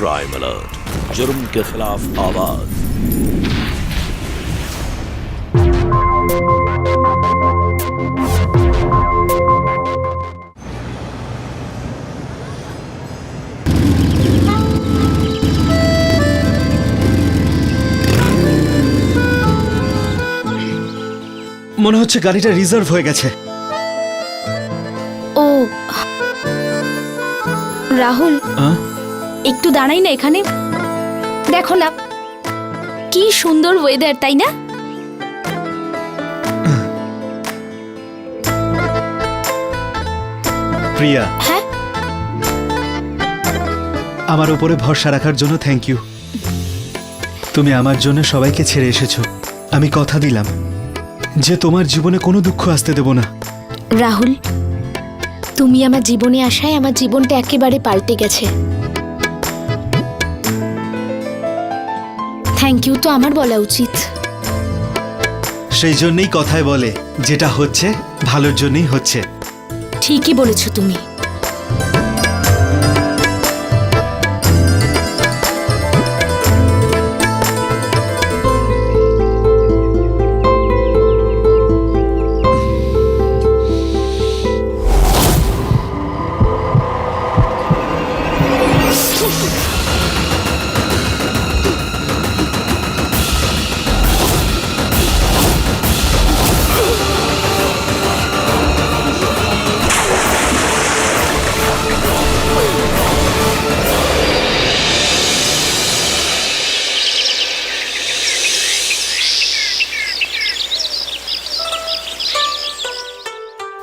Crime alert, जुर्म के खिलाफ आवाज। মনে হচ্ছে গাড়িটা রিজার্ভ হয়ে গেছে। ও রাহুল, একটু দাঁড়াই না এখানে। দেখো না কি সুন্দর ওয়েদার, তাই না? প্রিয়া, হ্যাঁ, আমার উপরে ভরসা রাখার জন্য থ্যাংক ইউ। তুমি আমার জন্য সবাইকে ছেড়ে এসেছো। আমি কথা দিলাম যে তোমার জীবনে কোনো দুঃখ আসতে দেব না। রাহুল, তুমি আমার জীবনে আসায় আমার জীবনটা একেবারে পাল্টে গেছে। থ্যাংক ইউ তো আমার বলা উচিত। সেই জন্যই কথায় বলে যেটা হচ্ছে ভালোর জন্যই হচ্ছে। ঠিকই বলেছো তুমি।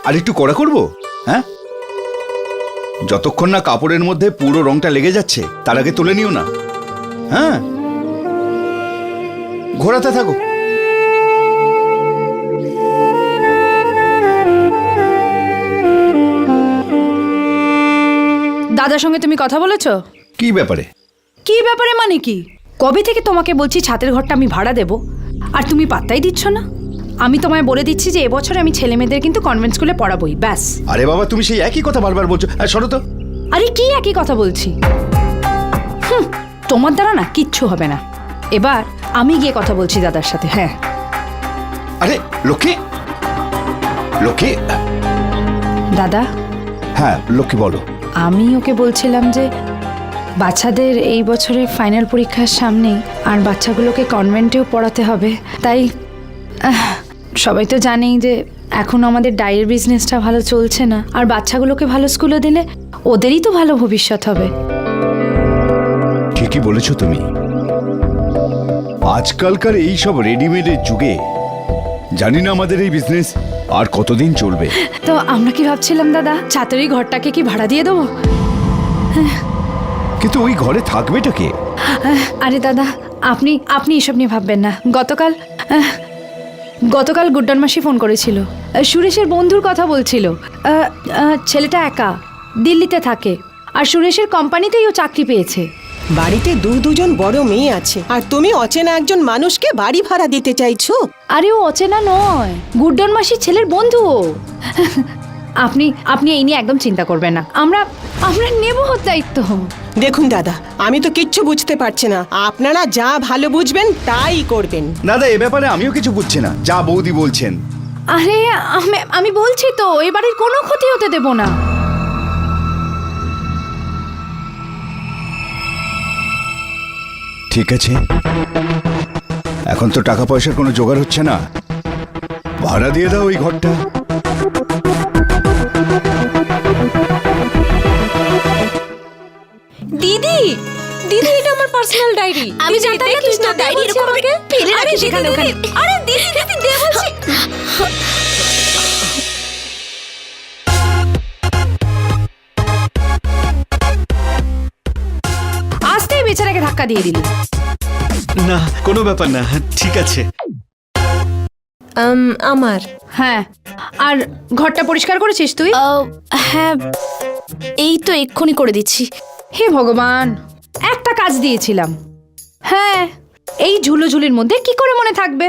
আর একটু কড়া করবো? হ্যাঁ, যতক্ষণ না কাপড়ের মধ্যে পুরো রংটা লেগে যাচ্ছে তার আগে তুলে নিও না। হ্যাঁ, ঘোরাতে থাকো। দাদার সঙ্গে তুমি কথা বলেছো? কি ব্যাপারে? কি ব্যাপারে মানে কি? কবে থেকে তোমাকে বলছি ছাতের ঘরটা আমি ভাড়া দেব, আর তুমি পাত্তাই দিচ্ছ না। আমি তোমায় বলে দিচ্ছি যে এবছর আমি ছেলে মেয়েদের কিন্তু কনভেন্ট স্কুলে পড়াবোই, ব্যাস। আরে বাবা, তুমি সেই একই কথা বারবার বলছো। সরো তো। আরে কি একই কথা বলছি? তোমার দ্বারা না কিচ্ছু হবে না। এবার আমি গিয়ে কথা বলছি দাদার সাথে। হ্যাঁ। আরে লক্ষ্মী, লক্ষ্মী। দাদা। হ্যাঁ লক্ষ্মী, বলো। আমি ওকে বলছিলাম যে বাচ্চাদের এই বছরে ফাইনাল পরীক্ষার সামনেই, আর বাচ্চাগুলোকে কনভেন্টেও পড়াতে হবে। তাই সবাই তো জানেই যে এখন আমাদের ডায়ের বিজনেসটা ভালো চলছে না, আর বাচ্চাগুলোকে ভালো স্কুলে দিলে ওদেরই তো ভালো ভবিষ্যৎ হবে। ঠিকই বলেছো তুমি। আজকালকার এই সব রেডিমেডের যুগে জানি না আমাদের এই বিজনেস আর কতদিন চলবে। তো আমরা কি ভাবছিলাম দাদা, ছাতের এই ঘরটাকে কি ভাড়া দিয়ে দেবো? কিন্তু ওই ঘরে থাকবেটা কে? আরে দাদা, আপনি এসব নিয়ে ভাববেন না। গতকাল গুড্ডন মাসি ফোন করেছিল। সুরেশের বন্ধুর কথা বলছিল। ছেলেটা একা দিল্লিতে থাকে, আর সুরেশের কোম্পানিতেই ও চাকরি পেয়েছে। বাড়িতে দুজন বড় মেয়ে আছে, আর তুমি অচেনা একজন মানুষকে বাড়ি ভাড়া দিতে চাইছো? আরে ও অচেনা নয়, গুড্ডন মাসির ছেলের বন্ধু ও। আপনি এই নিয়ে একদম চিন্তা করবেন না। আমরা নেব ওর দায়িত্ব। দেখুন দাদা, আমি তো কিচ্ছু বুঝতে পারছি না। আপনারা যা ভালো বুঝবেন তাই করবেন। দাদা, এ ব্যাপারে আমিও কিছু বুঝছি না, যা বৌদি বলছেন। আরে আমি বলছি তো, এই বাড়ির কোনো ক্ষতি হতে দেব না। ঠিক আছে, এখন তো টাকা পয়সার কোনো জোগাড় হচ্ছে না, ভাড়া দিয়ে দাও ওই ঘরটা। দিদি, এটা আমার পার্সোনাল ডায়েরি। আমি জানতাম না তুমি ডায়েরি এরকম আমাকে ফেলে রাখিস এখানে ওখানে। আরে দিদি দে বলছি। আসতেই বেচারাকে ধাক্কা দিয়ে দিলি। না, কোনো ব্যাপার না, ঠিক আছে। আমার। হ্যাঁ, আর ঘরটা পরিষ্কার করেছিস তুই? হ্যাঁ, এই তো এক্ষুনি করে দিচ্ছি। হে ভগবান, একটা কাজ দিয়েছিলাম। হ্যাঁ, এই ঝুলোঝুলির মধ্যে কি করে মনে থাকবে?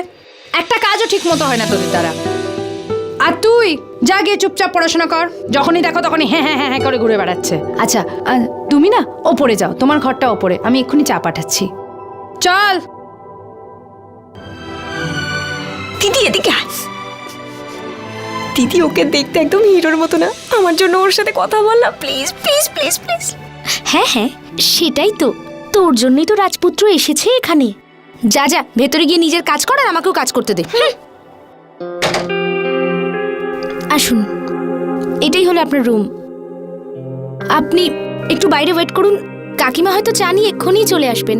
একটা কাজও ঠিক মতো হয় না তোদের দ্বারা। আর তুই যা গিয়ে চুপচাপ পড়াশোনা কর। যখনই দেখো তখনই হ্যাঁ হ্যাঁ হ্যাঁ হ্যাঁ করে ঘুরে বেড়াচ্ছে। আচ্ছা তুমি না ওপরে যাও, তোমার ঘরটা ওপরে, আমি এক্ষুনি চা পাঠাচ্ছি। চল। দিদি এদিকে আয়। দিদি ওকে দেখতে একদম হিরোর মতো না? আমার জন্য ওর সাথে কথা বল না প্লিজ প্লিজ প্লিজ প্লিজ। হ্যাঁ হ্যাঁ, সেটাই তো, তোর জন্যই তো রাজপুত্র এসেছে এখানে। যা যা ভেতরে গিয়ে নিজের কাজ কর, আর আমাকেও কাজ করতে দে। আসুন, এটাই হলো আপনার রুম। আপনি একটু বাইরে ওয়েট করুন, কাকিমা হয়তো চা নিয়ে এক্ষুনি চলে আসবেন।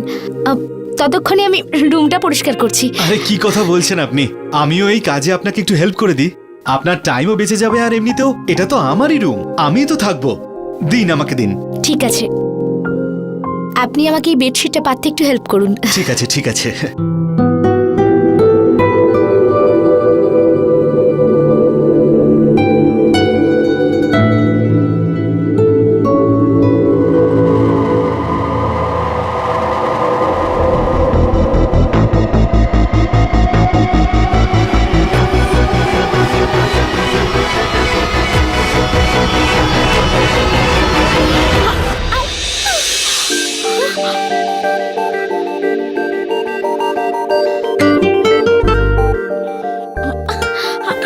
ততক্ষণে আমি রুমটা পরিষ্কার করছি। আরে কি কথা বলছেন আপনি? আমিও এই কাজে আপনাকে একটু হেল্প করে দিই, আপনার টাইমও বেঁচে যাবে, আর এমনিতেও এটা তো আমারই রুম, আমিই তো থাকবো। দিন, আমাকে দিন। ঠিক আছে, আপনি আমাকে এই বেডশিটটা পাততে একটু হেল্প করুন। ঠিক আছে ঠিক আছে।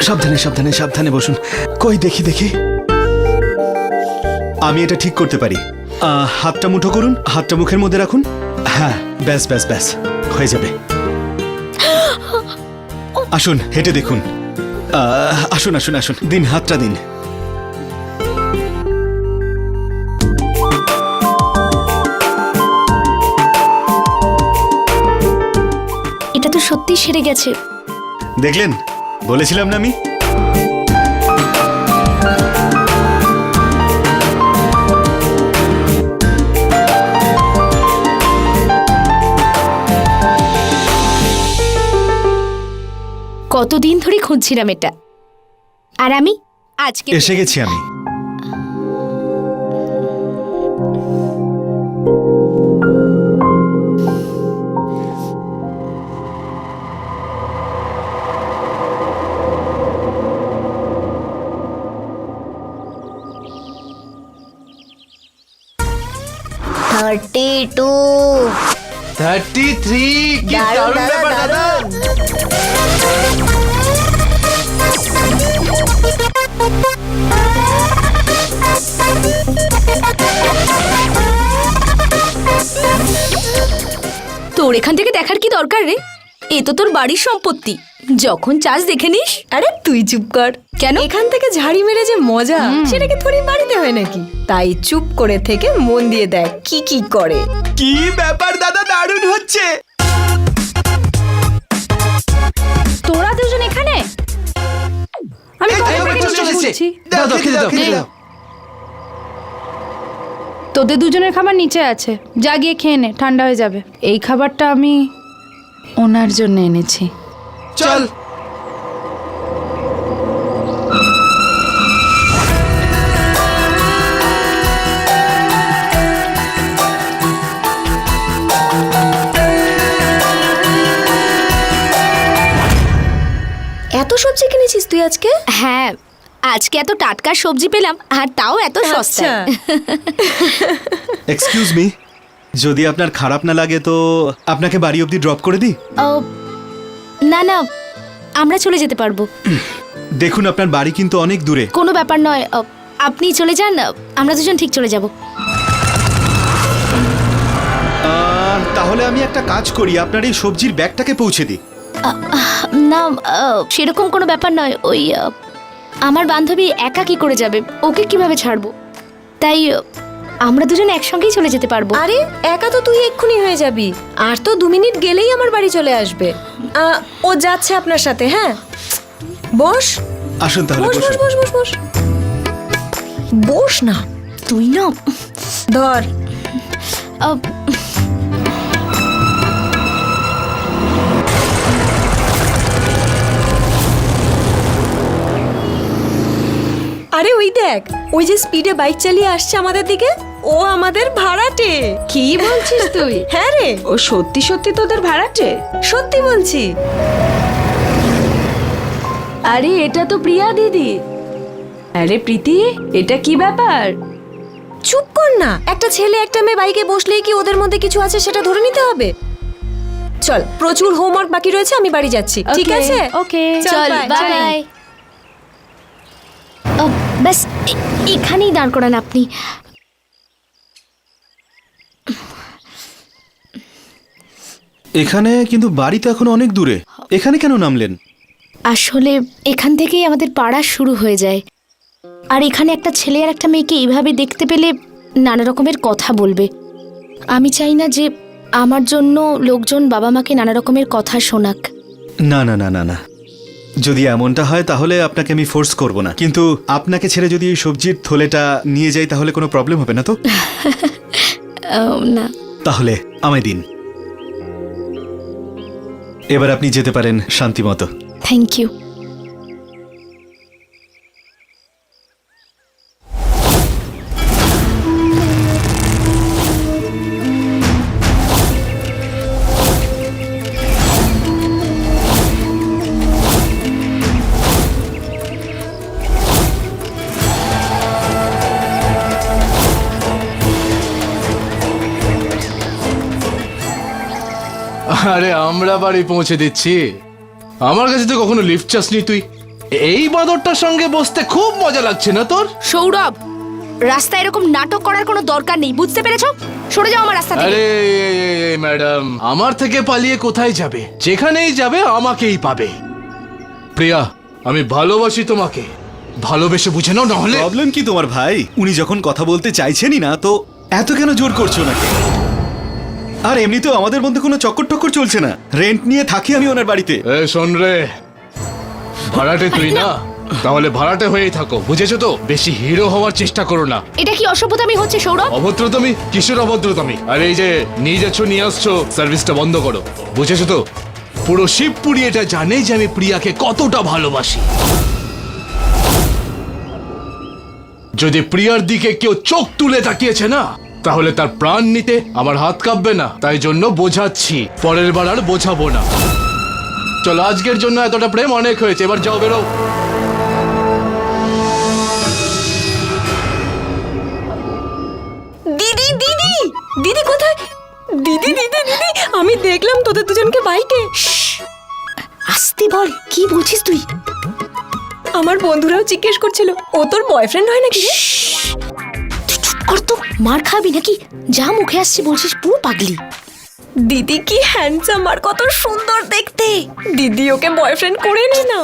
সাবধানে সাবধানে সাবধানে বসুন। কই দেখি দেখি, আমি এটা ঠিক করতে পারি। হাতটা মুঠো করুন, হাতটা মুখের মধ্যে রাখুন। হ্যাঁ, ব্যাস ব্যাস ব্যাস, হয়ে যাবে। আসুন, হেঁটে দেখুন। আসুন আসুন আসুন, দিন, হাতটা দিন। এটা তো সত্যি সেরে গেছে। দেখলেন, বলেছিলাম না আমি। কতদিন ধরে খুঁজছিলাম এটা, আর আমি আজকে এসে গেছি আমি। $32 33 কি দারুণ ব্যাপার দাদা। তোর এখান থেকে দেখার কি দরকার রে? এ তো তোর বাড়ির সম্পত্তি, যখন চাস দেখে নিস। আরে তুই চুপ কর। কেন? এখান থেকে ঝাড়ি মেরে যে মজা, সেটা কি থোড়ি বাড়িতে হয় নাকি? তাই চুপ করে থেকে মন দিয়ে দেখ কি কি করে। কি ব্যাপার দাদা, দারুণ হচ্ছে। তোরা দুজন এখানে? আমি কবে থেকে বলছি। তোদের দুজনের খাবার নিচে আছে, যা গিয়ে খেয়ে নে, ঠান্ডা হয়ে যাবে। এই খাবারটা আমি ওনার জন্য এনেছি। চল। এত সবজি কিনেছিস তুই আজকে? হ্যাঁ, আজকে এত টাটকা সবজি পেলাম, আর তাও এত সস্তায়। এক্সকিউজ মি, যদি আপনার খারাপ না লাগে তো আপনাকে বাড়ি অবধি ড্রপ করে দিই। না না, আমরা চলে যেতে পারবো। দেখুন, আপনার বাড়ি কিন্তু অনেক দূরে। কোনো ব্যাপার নয়, আপনি চলে যান, আমরা দুজন ঠিক চলে যাব। তাহলে আমি একটা কাজ করি, আপনার এই সবজির ব্যাগটাকে পৌঁছে দিই। না, সেরকম কোনো ব্যাপার নয়। ওই আমার বান্ধবী একা কি করে যাবে, ওকে কিভাবে ছাড়বো? তাই আমরা দুজন একসঙ্গেই চলে যেতে পারবো। আরে একা তো তুই এক্ষুনি হয়ে যাবি, আর তো 2 মিনিট গেলেই আমার বাড়ি চলে আসবে। ও যাচ্ছে আপনার সাথে। হ্যাঁ, বস। আসুন তাহলে, বস বস বসুন। বস বস বস বস না, তুই না, ধর। আরে ওই দেখ, ওই যে স্পিডে বাইক চালিয়ে আসছে আমাদের দিকে, ও আমাদের ভাড়াটে। কি বলছিস তুই? হ্যাঁ রে, ও সত্যি সত্যি তোদের ভাড়াটে? সত্যি বলছি। আরে এটা তো প্রিয়া দিদি। আরে প্রীতি, এটা কি ব্যাপার? চুপ কর না, একটা ছেলে একটা মেয়ে বাইকে বসলেই কি ওদের মধ্যে কিছু আছে সেটা ধরে নিতে হবে? চল, প্রচুর হোমওয়ার্ক বাকি রয়েছে, আমি বাড়ি যাচ্ছি, ঠিক Okay, আছে? ওকে চল বাই। ব্যাস এখানেই দাঁড় করান আপনি। এখানে কিন্তু বাড়ি তো এখন অনেক দূরে, এখানে কেন নামলেন? আসলে এখান থেকেই আমাদের পাড়া শুরু হয়ে যায়, আর এখানে একটা ছেলে আর একটা মেয়েকে এইভাবে দেখতে পেলে নানা রকমের কথা বলবে। আমি চাই না যে আমার জন্য লোকজন বাবা মাকে নানা রকমের কথা শোনাক। না না না না না, যদি এমনটা হয় তাহলে আপনাকে আমি ফোর্স করব না, কিন্তু আপনাকে ছেড়ে যদি এই সবজির থলেটা নিয়ে যাই তাহলে কোনো প্রবলেম হবে না তো? না, তাহলে আমায় দিন, এবার আপনি যেতে পারেন শান্তি মতো। Thank you. আরে আমরা বাড়ি পৌঁছে দিচ্ছি। আমার কাছে তো কখনো লিফট চাসনি তুই। এই বাঁদরটার সঙ্গে বসতে খুব মজা লাগছে না তোর? সৌরভ, রাস্তায় এরকম নাটক করার কোনো দরকার নেই, বুঝতে পেরেছো? সরে যাও আমার রাস্তা থেকে। আরে ম্যাডাম, আমার থেকে পালিয়ে কোথায় যাবে? যেখানেই যাবে আমাকেই পাবে। প্রিয়া, আমি ভালোবাসি তোমাকে, ভালোবেসে বুঝে নাও, নাহলে। প্রবলেম কি তোমার ভাই? উনি যখন কথা বলতে চাইছেনই না তো এত কেন জোর করছো নাকি? আর এমনিতেও আমাদের মধ্যে কোনো চক্কর টক্কর চলছে না, রেন্ট নিয়ে থাকি আমি ওনার বাড়িতে। শোন রে, ভাড়াটে তুই না, তাহলে ভাড়াটে হয়েই থাকো, বুঝেছো তো? বেশি হিরো হওয়ার চেষ্টা করো না। এটা কি অসভ্যতামি হচ্ছে সৌরভ? অভদ্রতামি? কিসের অভদ্রতামি? আর এই যে নিয়ে যাচ্ছ নিয়ে আসছো, সার্ভিসটা বন্ধ করো, বুঝেছো তো? পুরো শিবপুরি এটা জানে যে আমি প্রিয়াকে কতটা ভালোবাসি। যদি প্রিয়ার দিকে কেউ চোখ তুলে তাকিয়েছে না, তাহলে তার প্রাণ নিতে আমার হাত কাঁপবে না। তাই জন্য বোঝাচ্ছি, পরের বার আর বোঝাবো না। চলো, আজকের জন্য এতটা প্রেম অনেক হয়েছে, এবার যাও, বেরো। দিদি দিদি দিদি কোথায়? দিদি দিদি দিদি, আমি দেখলাম তোদের দুজনকে বাইকে। আসতে বল, কি বলছিস তুই? আমার বন্ধুরাও জিজ্ঞেস করছিল, ও তোর বয়ফ্রেন্ড হয় নাকি রে? তুই চুপ কর তো, মার খাবি নাকি? যা মুখে আসছে বলছিস, পুরো পাগলি। দিদি কি হ্যান্ডসাম আর কত সুন্দর দেখতে। দিদি ওকে বয়ফ্রেন্ড করে নে না।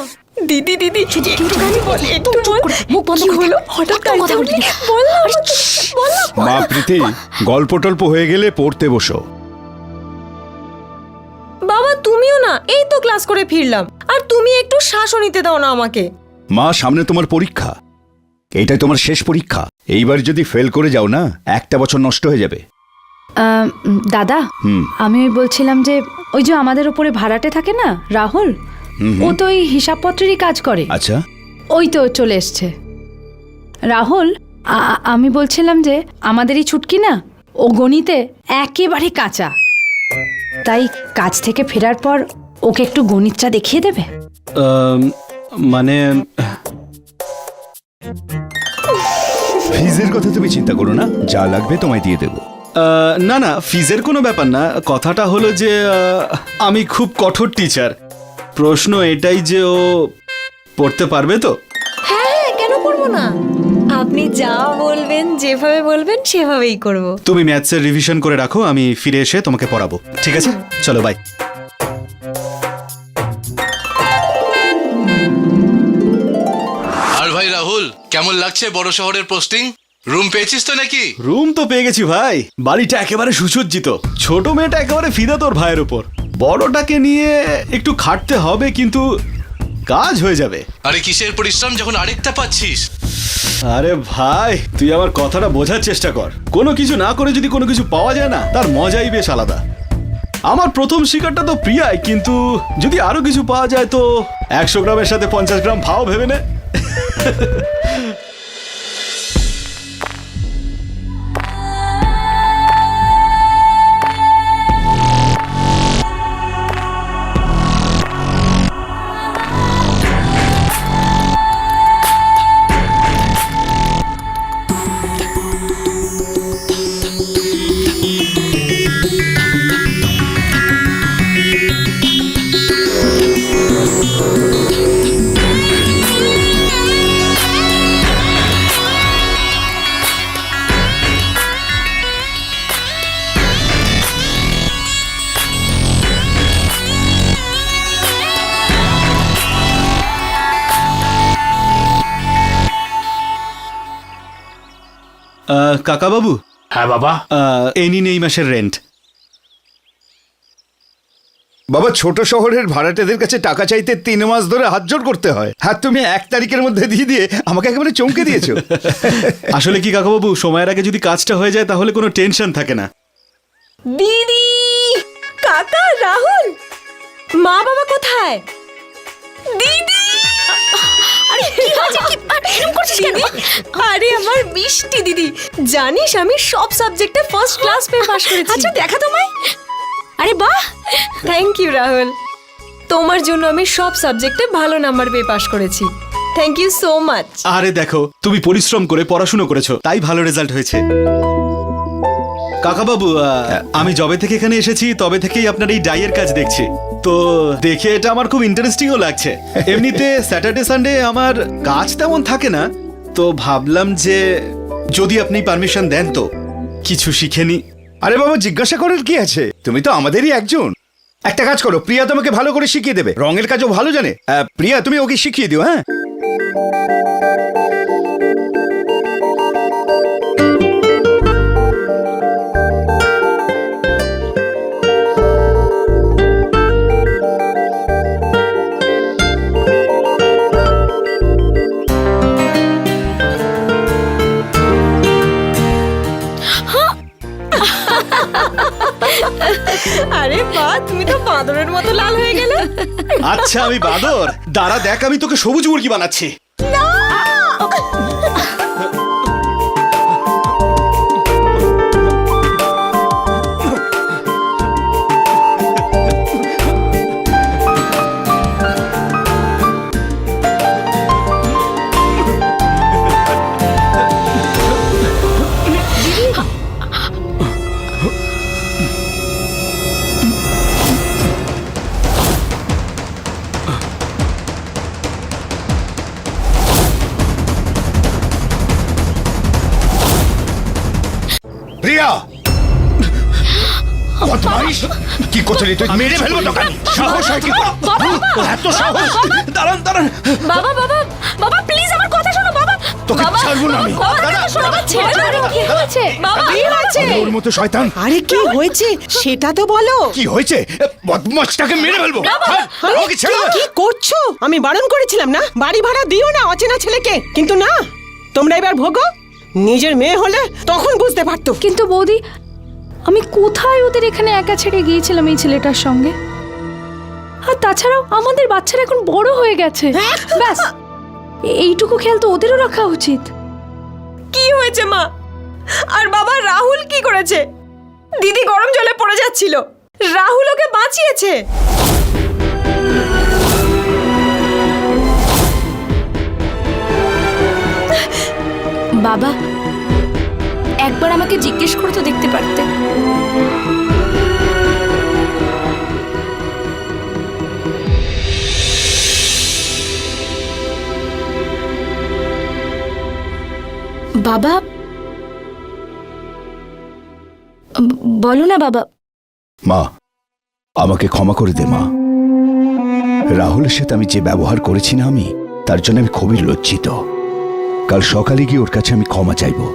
দিদি দিদি একটুখানি বল, একটু বল। মুখ বন্ধ কি করে হলো? থাক। হঠাৎ একদম কথা বলবি না। বল না আমাকে, বল না। মা প্রীতি, গল্প টল্প হয়ে গেলে পড়তে বসো। বাবা তুমিও না, এই তো ক্লাস করে ফিরলাম, আর তুমি একটু শ্বাসও নিতে দাও না আমাকে। মা, সামনে তোমার পরীক্ষা, এইটাই তোমার শেষ পরীক্ষা। এইবার যদি ফেল করে যাও না, একটা বছর নষ্ট হয়ে যাবে। দাদা, আমি ওই বলছিলাম যে ওই যে আমাদের ওপরে ভাড়াটে থাকে না, রাহুল, ও তো ওই হিসাবপত্রেরই কাজ করে। আচ্ছা, ওই তো চলে এসছে। রাহুল, আমি বলছিলাম যে আমাদের এই ছুটকি না, ও গণিতে একেবারে কাঁচা, তাই কাজ থেকে ফেরার পর ওকে একটু গণিতটা দেখিয়ে দেবে। মানে ফিজের কথা তুমি চিন্তা করো না, যা লাগবে তোমায় দিয়ে দেবো। না না, ফিজের কোনো ব্যাপার না। কথাটা হলো যে আমি খুব কঠোর টিচার। প্রশ্ন এটাই যে ও পড়তে পারবে তো? হ্যাঁ, কেন করবো না? আপনি যা বলবেন, যেভাবে বলবেন সেভাবেই করব। তুমি ম্যাথসের রিভিশন করে রাখো, আমি ফিরে এসে তোমাকে পড়াবো, ঠিক আছে? চলো, বাই। আর ভাই রাহুল, কেমন লাগছে বড় শহরের পোস্টিং? রুম পেয়েছিস তো নাকি? রুম তো পেয়ে গেছি ভাই, বাড়িটা একেবারে সুসজ্জিত। ছোট মেয়েটা একেবারে ফিদা তোর ভাইয়ের উপর। বড়টাকে নিয়ে একটু খাটতে হবে, কিন্তু কাজ হয়ে যাবে। আরে কিসের পরিশ্রম যখন আরেকটা পাচ্ছিস? আরে ভাই, তুই আমার কথাটা বোঝার চেষ্টা কর। কোনো কিছু না করে যদি কোনো কিছু পাওয়া যায় না, তার মজাই বেশ আলাদা। আমার প্রথম শিকারটা তো প্রিয়াই, কিন্তু যদি আরো কিছু পাওয়া যায় তো 100 গ্রামের সাথে 50 গ্রাম ভাও ভেবে নে। কাকাবাবু, হ্যাঁ বাবা। এই নিন এই মাসের রেন্ট। বাবা, ছোট শহরের ভাড়াটেদের কাছে টাকা চাইতে 3 মাস ধরে হাতজোড় করতে হয়, আর তুমি 1 তারিখের মধ্যে দিয়ে আমাকে একেবারে চমকে দিয়েছো। আসলে কি কাকাবাবু, সময়ের আগে যদি কাজটা হয়ে যায় তাহলে কোনো টেনশন থাকে না। দিদি, কাকা, রাহুল, মা বাবা কোথায়? দিদি, আরে কি হয়েছে? কি এরকম করছিস কেন? আরে আমার মিষ্টি দিদি, জানিস আমি সব সাবজেক্টে ফার্স্ট ক্লাস পেয়ে পাশ করেছি। আচ্ছা দেখা তোমায়। আরে বাহ, থ্যাংক ইউ রাহুল, তোমার জন্য আমি সব সাবজেক্টে ভালো নাম্বার পেয়ে পাশ করেছি। Thank you so much. আরে দেখো, তুমি পরিশ্রম করে পড়াশুনো করেছো, তাই ভালো রেজাল্ট হয়েছে। কাকাবাবু, আমি যবে থেকে এখানে এসেছি তবে থেকেই আপনার এই ডাইয়ের কাজ দেখছি, তো দেখে এটা আমার খুব ইন্টারেস্টিংও লাগছে। এমনিতে স্যাটারডে সানডে আমার কাজ তেমন থাকে না, তো ভাবলাম যে যদি আপনি পারমিশন দেন তো কিছু শিখে নি। আরে বাবা, জিজ্ঞাসা করার কি আছে, তুমি তো আমাদেরই একজন। একটা কাজ করো, প্রিয়া তোমাকে ভালো করে শিখিয়ে দেবে, রঙের কাজও ভালো জানে। প্রিয়া, তুমি ওকে শিখিয়ে দিও। হ্যাঁ, আরে বাহ, তুমি তো বাঁদরের মতো লাল হয়ে গেলে। আচ্ছা আমি বাদর, দাঁড়া দেখ আমি তোকে সবুজ মুরগি বানাচ্ছি। প্রিয়া, বদমাইশ, কি করছিস তুই? মেরে ফেলবো তোকে। সাহস হয় কি? এত সাহস! দাঁড়ান দাঁড়ান, বাবা বাবা বাবা, প্লিজ আমার কথা শোনো বাবা। তোকে বাবা, ছাড়বো না আমি। আমার কথা শোনো, বাবা, ছেড়ে দাও। কি হয়েছে বাবা? কি হয়েছে? ওর মতো শয়তান। আরে কি হয়েছে সেটা তো বলো। কি হয়েছে? বদমাশটাকে মেরে ফেলবো। হ্যাঁ, আরে, ওকে ছেড়ে দাও। কি করছো? আমি বারণ করেছিলাম না, বাড়ি ভাড়া দিও না অচেনা ছেলেকে, কিন্তু না, তোমরা এবার ভোগো। নিজের মেয়ে হলে তখন বুঝতে পারতো। কিন্তু বৌদি, আমি কোথায় ওদের এখানে একা ছেড়ে গিয়েছিলাম এই ছেলেটার সঙ্গে? আর তাছাড়াও আমাদের বাচ্চারা এখন বড় হয়ে গেছে, ব্যাস এইটুকু খেয়াল তো ওদেরও রাখা উচিত। কি হয়েছে মা? আর বাবা, রাহুল কি করেছে? দিদি গরম জলে পড়ে যাচ্ছিল, রাহুল ওকে বাঁচিয়েছে। বাবা, একবার আমাকে জিজ্ঞেস করে তো দেখতে পারতে। বাবা, বলো না বাবা। মা, আমাকে ক্ষমা করে দে মা। রাহুলের সাথে আমি যে ব্যবহার করেছি না, আমি তার জন্য আমি খুবই লজ্জিত। কাল সকালে গিয়ে ওর কাছে আমি ক্ষমা চাইবো।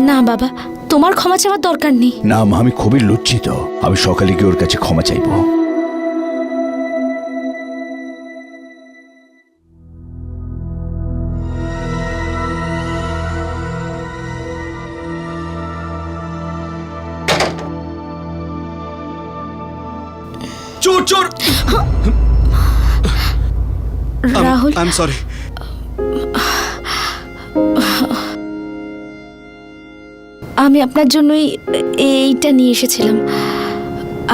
না বাবা, তোমার ক্ষমা চাওয়ার দরকার নেই। না মা, আমি খুবই লজ্জিত। আমি সকালে গিয়ে ওর কাছে ক্ষমা চাইবো। চোর চোর! Rahul, I am sorry. আমি আপনার জন্যই এইটা নিয়ে এসেছিলাম।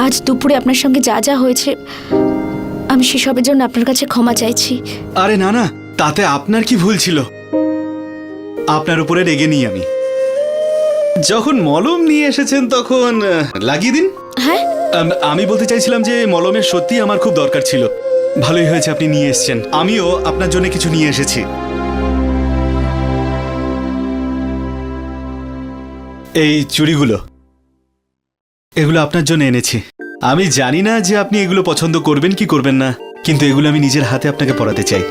আজ দুপুরে আপনার সঙ্গে যা যা হয়েছে, আমি সেসবের জন্য আপনার কাছে ক্ষমা চাইছি। আরে না না, তাতে আপনার কি ভুল ছিল? আপনার উপরে রেগে নিই আমি। যখন মলম নিয়ে এসেছেন তখন লাগিয়ে দিন। হ্যাঁ, আমি বলতে চাইছিলাম যে মলমের সত্যি আমার খুব দরকার ছিল। ভালোই হয়েছে আপনি নিয়ে এসেছেন। আমিও আপনার জন্য কিছু নিয়ে এসেছি। এই চুড়িগুলো, এগুলো আপনার জন্য এনেছি। আমি জানি না যে আপনি এগুলো পছন্দ করবেন কি করবেন না, কিন্তু এগুলো আমি নিজের হাতে আপনাকে পরাতে চাই।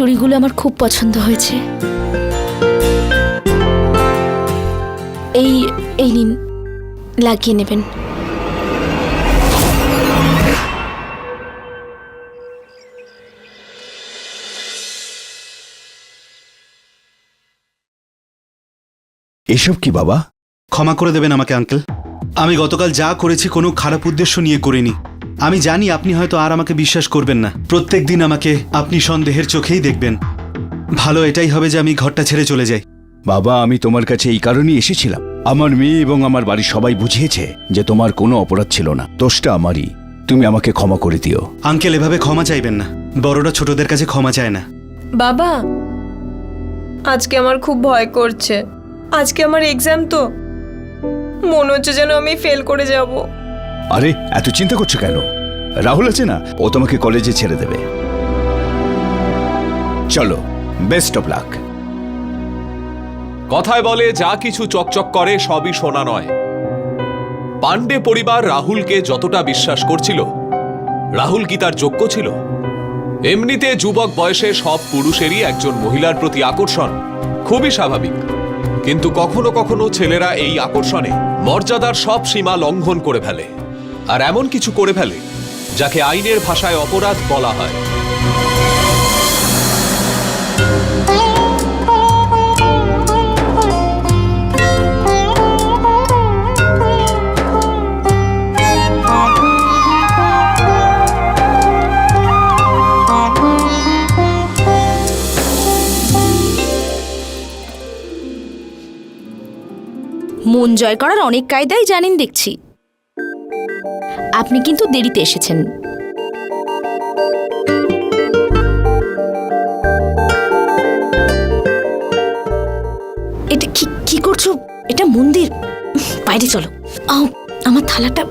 চুড়িগুলো আমার খুব পছন্দ হয়েছে। এই এই নিন, লাগিয়ে নেবেন। এসব কি বাবা? ক্ষমা করে দেবেন আমাকে আঙ্কেল। আমি গতকাল যা করেছি কোনো খারাপ উদ্দেশ্য নিয়ে করিনি। আমি জানি আপনি হয়তো আর আমাকে বিশ্বাস করবেন না, প্রত্যেক দিন আমাকে আপনি সন্দেহের চোখেই দেখবেন। ভালো এটাই হবে যে আমি ঘরটা ছেড়ে চলে যাই। বাবা, আমি তোমার কাছে এই কারণেই এসেছিলাম। আমার মেয়ে এবং আমার বাড়ির সবাই বুঝিয়েছে যে তোমার কোনো অপরাধ ছিল না, দোষটা আমারই। তুমি আমাকে ক্ষমা করে দিও। আঙ্কেল, এভাবে ক্ষমা চাইবেন না। বড়রা ছোটদের কাছে ক্ষমা চায় না। বাবা, আজকে আমার খুব ভয় করছে। আজকে আমার এক্সাম, তো মনে হচ্ছে যেন আমি ফেল করে যাব। আরে এত চিন্তা করছো কেন? রাহুল আছে না, ও তোমাকে কলেজে ছেড়ে দেবে। চলো, বেস্ট অফ লাক। কথায় বলে যা কিছু চকচক করে সবই সোনা নয়। পান্ডে পরিবার রাহুলকে যতটা বিশ্বাস করছিল, রাহুল কি তার যোগ্য ছিল? এমনিতে যুবক বয়সে সব পুরুষেরই একজন মহিলার প্রতি আকর্ষণ খুবই স্বাভাবিক, কিন্তু কখনো কখনো ছেলেরা এই আকর্ষণে মর্যাদার সব সীমা লঙ্ঘন করে ফেলে, আর এমন কিছু করে ফেলে যাকে আইনের ভাষায় অপরাধ বলা হয়। মন জয় করার অনেক কায়দাই জানেন দেখছি। আপনি কিন্তু দেরিতে এসেছেন। এটা কি করছো? এটা মন্দির, বাইরে চলো। আমার থালাটা।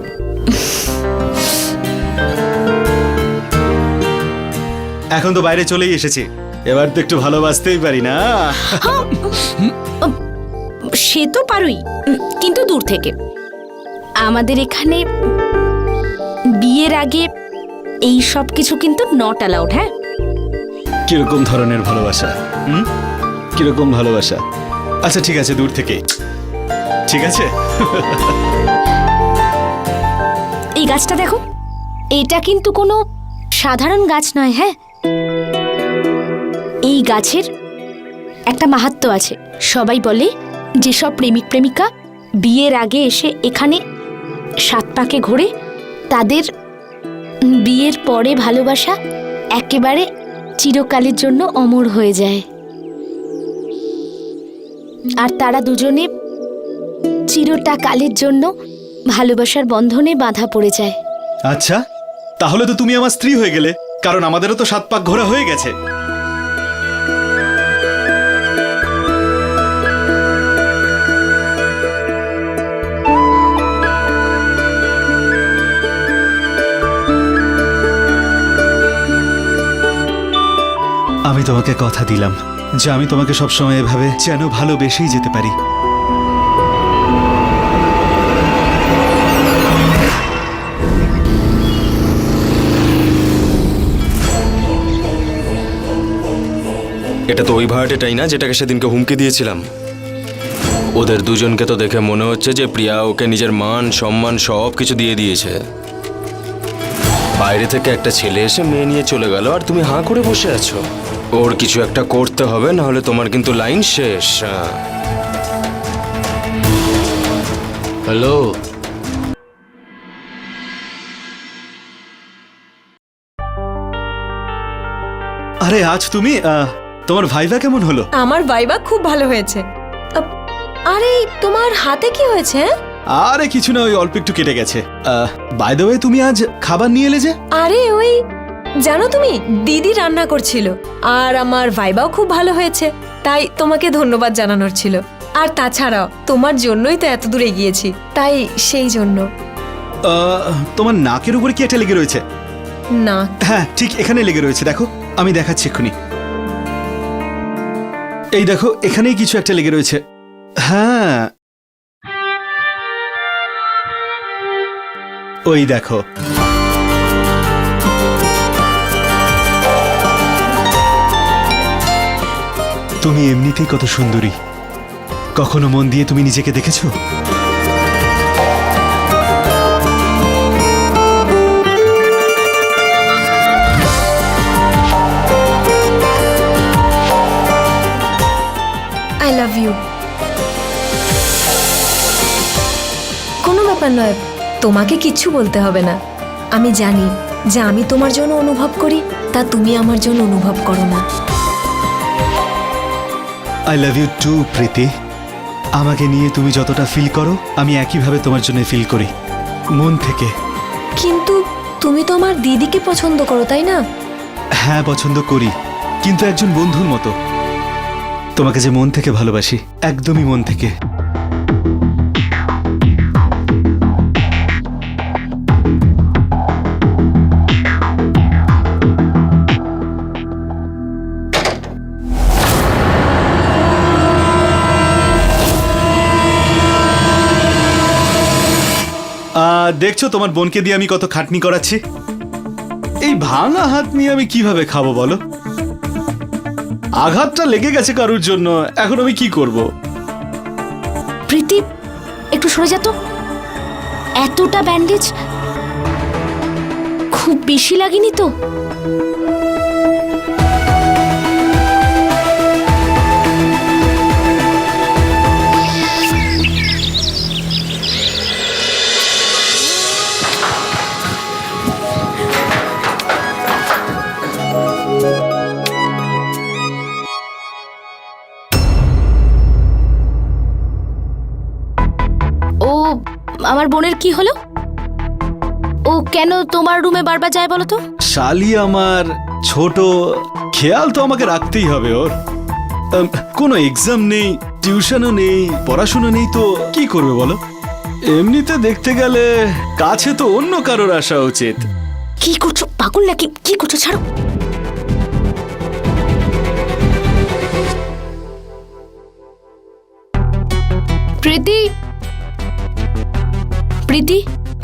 এখন তো বাইরে চলেই এসেছি, এবার তো একটু ভালোবাসতেই পারি না? সে তো পারোই, কিন্তু দূর থেকে। আমাদের এখানে বিয়ের আগে এই সব কিছু কিন্তু নট অ্যালাউড। হ্যাঁ, কিরকম ধরনের ভালোবাসা? কিরকম ভালোবাসা? আচ্ছা ঠিক আছে, দূর থেকে। ঠিক আছে। এই গাছটা দেখো, এটা কিন্তু কোনো সাধারণ গাছ নয়। হ্যাঁ, এই গাছের একটা মাহাত্ম্য আছে। সবাই বলে যেসব প্রেমিক প্রেমিকা বিয়ের আগে এসে এখানে 7 পাকে ঘোরে, তাদের বিয়ের পরে ভালোবাসা একেবারে চিরকালের জন্য অমর হয়ে যায়, আর তারা দুজনে চিরটা কালের জন্য ভালোবাসার বন্ধনে বাঁধা পড়ে যায়। আচ্ছা, তাহলে তো তুমি আমার স্ত্রী হয়ে গেলে, কারণ আমাদেরও তো 7 পাক ঘোরা হয়ে গেছে। আমি তোমাকে কথা দিলাম যে আমি তোমাকে সবসময় এভাবে যেন ভালোবেসেই যেতে পারি। এটা তো ওই ভাড়াটেটাই না যেটাকে সেদিনকে হুমকি দিয়েছিলাম? ওদের দুজনকে তো দেখে মনে হচ্ছে যে প্রিয়া ওকে নিজের মান সম্মান সব কিছু দিয়ে দিয়েছে। বাইরে থেকে একটা ছেলে এসে মেয়ে নিয়ে চলে গেল, আর তুমি হাঁ করে বসে আছো। ওর কিছু একটা করতে হবে, না হলে তোমার কিন্তু লাইন শেষ। হ্যালো, আরে আজ তুমি তোমার ভাইভা কেমন হলো? আমার ভাইবা খুব ভালো হয়েছে। আরে তোমার হাতে কি হয়েছে? আরে কিছু না, ওই অল্প একটু কেটে গেছে। বাই দ্য ওয়ে, তুমি আজ খাবার নিয়ে এলে যে? আরে ওই জানো, তুমি দিদি রান্না করছিল, আর আমার ভাইবাও খুব ভালো হয়েছে, তাই তোমাকে ধন্যবাদ জানানোর ছিল। আর তাছাড়াও তোমার জন্যই তো এত দূরে গিয়েছি, তাই সেই জন্য। তোমার নাকের উপরে কি একটা লেগে রয়েছে? না, হ্যাঁ ঠিক এখানে লেগে রয়েছে, দেখো আমি দেখাচ্ছি এক্ষুনি। এই দেখো, এখানেই কিছু একটা লেগে রয়েছে। হ্যাঁ, ওই দেখো। তুমি এমনিতেই কত সুন্দরী। কখনো মন দিয়ে তুমি নিজেকে দেখেছো? I love you. কোনো ব্যাপার নয়, তোমাকে কিচ্ছু বলতে হবে না। আমি জানি যে আমি তোমার জন্য অনুভব করি, তা তুমি আমার জন্য অনুভব করো না। আই লাভ ইউ টু প্রীতি। আমাকে নিয়ে তুমি যতটা ফিল করো আমি একইভাবে তোমার জন্য ফিল করি, মন থেকে। কিন্তু তুমি তো আমার দিদিকে পছন্দ করো, তাই না? হ্যাঁ, পছন্দ করি, কিন্তু একজন বন্ধুর মতো। তোমাকে যে মন থেকে ভালোবাসি, একদমই মন থেকে। দেখছো তোমার বোনকে দিয়ে আমি কত খাটনি করাচ্ছি। এই ভাঙা হাত নিয়ে আমি কিভাবে খাবো বলো? আঘাতটা লেগে গেছে কারুর জন্য, এখন আমি কি করব? প্রীতি, একটু সরে যা তো। এতটা ব্যান্ডেজ খুব বেশি লাগেনি তো? আমার বোনের কি হলো? ও কেন তোমার রুমে বারবার যায় বলো তো? শালি আমার ছোট, খেয়াল তো আমাকে রাখতেই হবে ওর। কোনো এক্সাম নেই, টিউশনও নেই, পড়াশোনা নেই, তো কি করবে বলো? এমনিতে দেখতে গেলে কাছে তো অন্য কারোর আসা উচিত। কি করছো, পাগল নাকি? কি করছো, ছাড়ো। প্রীতি, প্রীতি।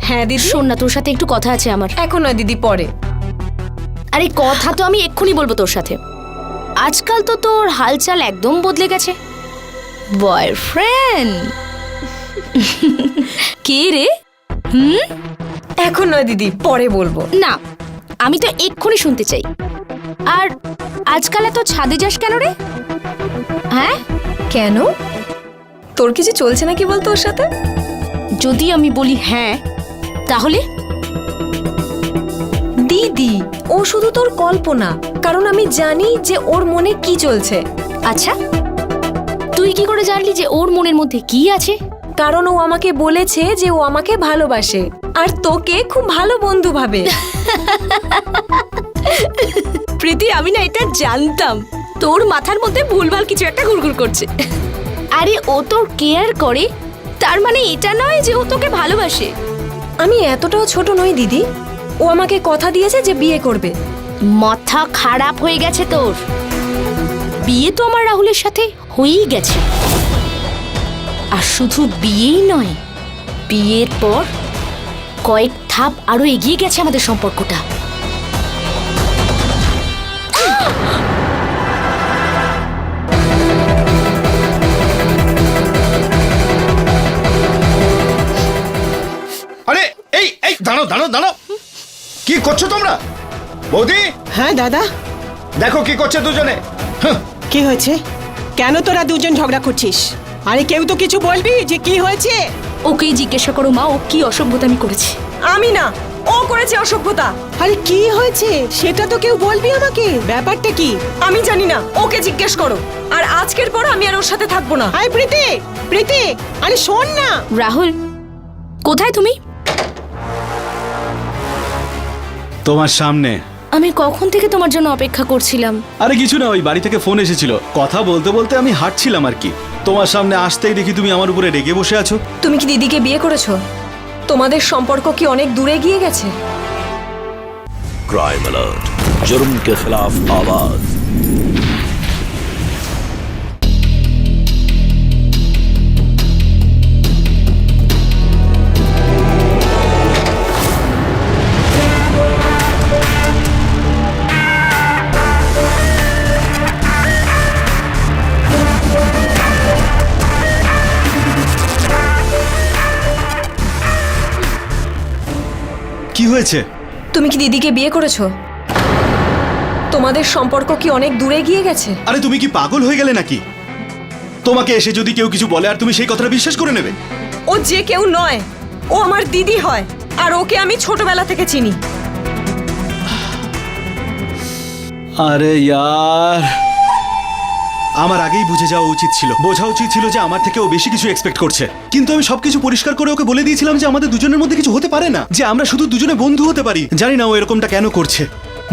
হ্যাঁ দিদি। শোন না, তোর সাথে একটু কথা আছে আমার। এখন নয় দিদি, পরে। আরে কথা তো আমি এক্ষুনি বলবো তোর সাথে। আজকাল তো তোর হালচাল একদম বদলে গেছে। বয়ফ্রেন্ড? কে রে? এখন নয় দিদি, পরে বলবো। না, আমি তো এক্ষুনি শুনতে চাই। আর আজকাল এত ছাদে যাস কেন রে? হ্যাঁ, কেন? তোর কিছু চলছে নাকি বলতো ওর সাথে? যদি আমি বলি হ্যাঁ, তাহলে? দিদি, ও শুধু তোর কল্পনা, কারণ আমি জানি যে ওর মনে কি চলছে। আচ্ছা, তুই কি করে জানলি যে ওর মনের মধ্যে কি আছে? কারণ ও আমাকে বলেছে যে ও আমাকে ভালোবাসে আর তোকে খুব ভালো বন্ধু ভাবে। প্রীতি, আমি না এটা জানতাম। তোর মাথার মধ্যে ভুলভাল কিছু একটা ঘুরঘুর করছে। আরে ও তোর কেয়ার করে, তার মানে এটা নয় যে ও তোকে ভালোবাসে। আমি এতটাও ছোট নই দিদি। ও আমাকে কথা দিয়েছে যে বিয়ে করবে। মাথা খারাপ হয়ে গেছে তোর? বিয়ে তো আমার রাহুলের সাথে হয়েই গেছে। আর শুধু বিয়েই নয়, বিয়ের পর কয়েক ধাপ আরো এগিয়ে গেছে আমাদের সম্পর্কটা। আরে এই এই দাঁড়াও দাঁড়াও দাঁড়াও, কি করছো তোমরা? বৌদি, হ্যাঁ দাদা। দেখো কি করছে দুজনে। কি হয়েছে? কেন তোরা দুজন ঝগড়া করছিস? আরে কেউ তো কিছু বলবি যে কি হয়েছে? ওকেই জিজ্ঞাসা করো মা, ও কি অসভ্যতামি করেছে। আমি না, ও করেছে অসভ্যতা। আরে কি হয়েছে সেটা তো কেউ বলবি আমাকে। ব্যাপারটা কি? আমি জানি না, ওকে জিজ্ঞেস করো। আর আজকের পর আমি আর ওর সাথে থাকবো না। আরে প্রীতি, প্রীতি, আরে শোন না। রাহুল, কোথায় তুমি? তোমার সামনে। আমি কখন থেকে তোমার জন্য অপেক্ষা করছিলাম। আরে কিছু না, ওই বাড়ি থেকে ফোন এসেছিল, কথা বলতে বলতে আমি হাঁটছিলাম আর কি। তোমার সামনে আসতেই দেখি তুমি আমার উপরে রেগে বসে আছো। তুমি কি দিদিকে বিয়ে করেছো? তোমাদের সম্পর্ক কি অনেক দূরে গিয়ে গেছে? क्राइम अलर्ट, जुर्म के खिलाफ आवाज। কি হয়েছে? তুমি কি দিদিকে বিয়ে করেছো? তোমাদের সম্পর্ক কি অনেক দূরে গিয়ে গেছে? আরে তুমি কি পাগল হয়ে গেলে নাকি? তোমাকে এসে যদি কেউ কিছু বলে আর তুমি সেই কথাটা বিশ্বাস করে নেবে? ও যে কেউ নয়, ও আমার দিদি হয়, আর ওকে আমি ছোটবেলা থেকে চিনি। আরে ইয়ার, আমার আগেই বুঝে যাওয়া উচিত ছিল, বোঝা উচিত ছিল যে আমার থেকে ও বেশি কিছু এক্সপেক্ট করছে। কিন্তু আমি সবকিছু পরিষ্কার করে ওকে বলে দিয়েছিলাম যে আমাদের দুজনের মধ্যে কিছু হতে পারে না, যে আমরা শুধু দুজনে বন্ধু হতে পারি। জানি না ও এরকমটা কেন করছে।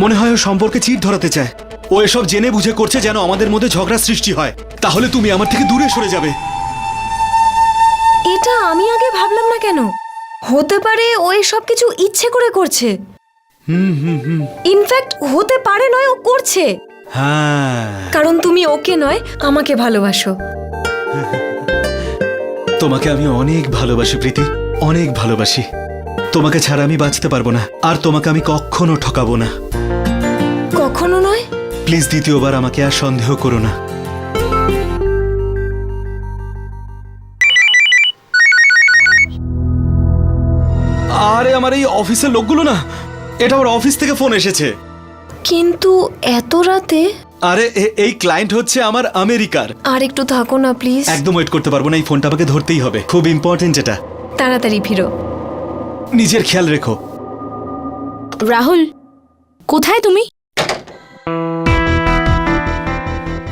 মনে হয় ও সম্পর্কে চিট ধরাতে চায়। ও এসব জেনে বুঝে করছে যেন আমাদের মধ্যে ঝগড়া সৃষ্টি হয়। তাহলে তুমি আমার থেকে দূরে সরে যাবে। এটা আমি আগে ভাবলাম না কেন? হতে পারে ও এসব কিছু ইচ্ছে করে করছে। ইনফ্যাক্ট হতে পারে নয়, ও করছে। হ্যাঁ, কারণ তুমি ওকে নয়, আমাকে ভালোবাসো। তোমাকে আমি অনেক ভালোবাসি প্রীতি, অনেক ভালোবাসি। তোমাকে ছাড়া আমি বাঁচতে পারবো না, আর তোমাকে আমি কখনো ঠকাবো না। কখনো নয়? প্লিজ দ্বিতীয়বার আমাকে আর সন্দেহ করো না। আরে আমার এই অফিসের লোকগুলো না, এটা আমার অফিস থেকে ফোন এসেছে। কিন্তু এত রাতে? আরে এই ক্লায়েন্ট হচ্ছে আমার আমেরিকার। আর একটু থাকো না প্লিজ। একদম ওয়েট করতে পারবো না, এই ফোনটা আমাকে ধরতেই হবে, খুব ইম্পর্টেন্ট এটা। তাড়াতাড়ি ফিরো। নিজের খেয়াল রেখো। রাহুল, কোথায় তুমি?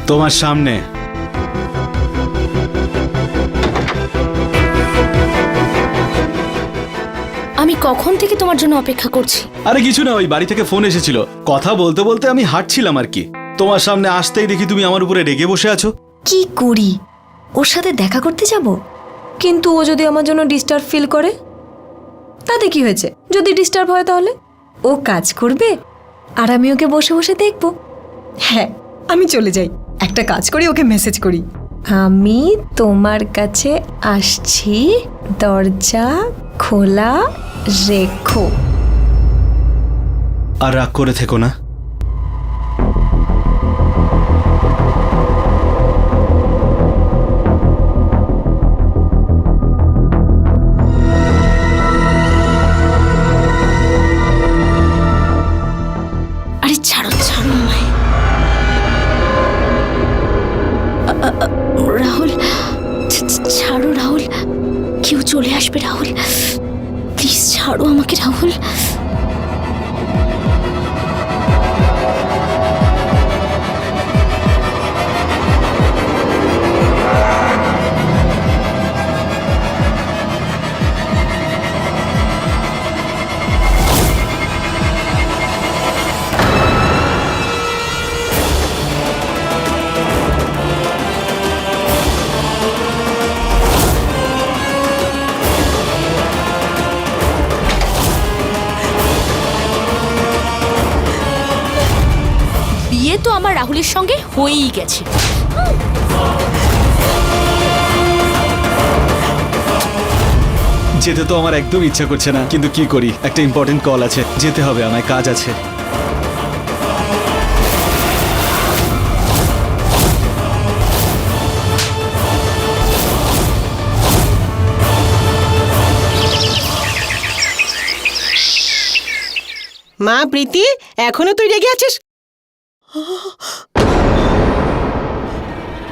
তোমার সামনে। আমি কখন থেকে তোমার জন্য অপেক্ষা করছি। আরে কিছু না, ওই বাড়ি থেকে ফোন এসেছিল, কথা বলতে বলতে আমি হাঁটছিলাম আর কি। তোমার সামনে আসতেই দেখি তুমি আমার উপরে রেগে বসে আছো। কি করি? ওর সাথে দেখা করতে যাব? কিন্তু ও যদি আমার জন্য ডিস্টার্ব ফিল করে, তাতে কি হয়েছে? যদি ডিস্টার্ব হয় তাহলে ও কাজ করবে আর আমি ওকে বসে বসে দেখব। হ্যাঁ, আমি চলে যাই, একটা কাজ করি, ওকে মেসেজ করি, আমি তোমার কাছে আসছি, দরজা খোলা রেখো। আর রাগ করে থেকো না। আরে ছাড়ো ছাড়ো আমায়। রাহুল, ছাড়ো রাহুল, কেউ চলে আসবে রাহুল, প্লিজ ছাড়ো আমাকে রাহুল। বিয়ে তো আমার রাহুলের সঙ্গে হয়েই গেছে। যেতে তো আমার একদম ইচ্ছা করছে না, কিন্তু কি করি, একটা ইম্পর্টেন্ট কল আছে, যেতে হবে, আমায় কাজ আছে। মা প্রীতি, এখনো তুই রেগে আছিস?